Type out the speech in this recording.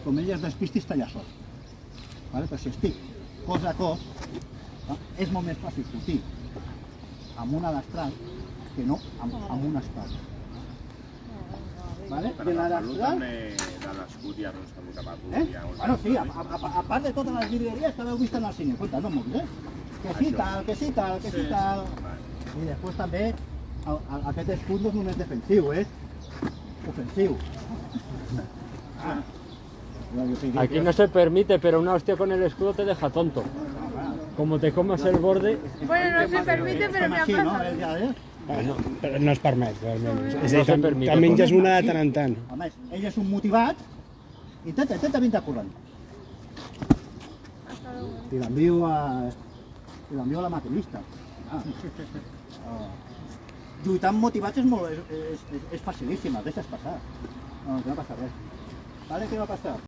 com ell es despistis tallar sol. Però si estic cos a cos, és molt més fàcil sortir amb una destral que no amb una espada. Però la salut també de l'escut i arròs que cap a tu. Bueno, sí, a part de totes les vidrieries que heu vist en el cine, compte, no moguis, que sí tal, que sí tal, que sí tal. I després també, aquest escut no és només defensiu, és ofensiu. Aquí no se permite, pero una hostia con el escudo te deja tonto. Como te comas el borde... Bueno, no se permite, pero me ha pasado. Bueno, però no es permet, realment. És No a se dir, permite. te'n menges una de tant en tant. A més, ell és un motivat, intenta vindre corrent. I l'envio a la maquinista. Lluitar amb motivats és facilíssim, el deixes passar. No va passar res. Vale, què va passar?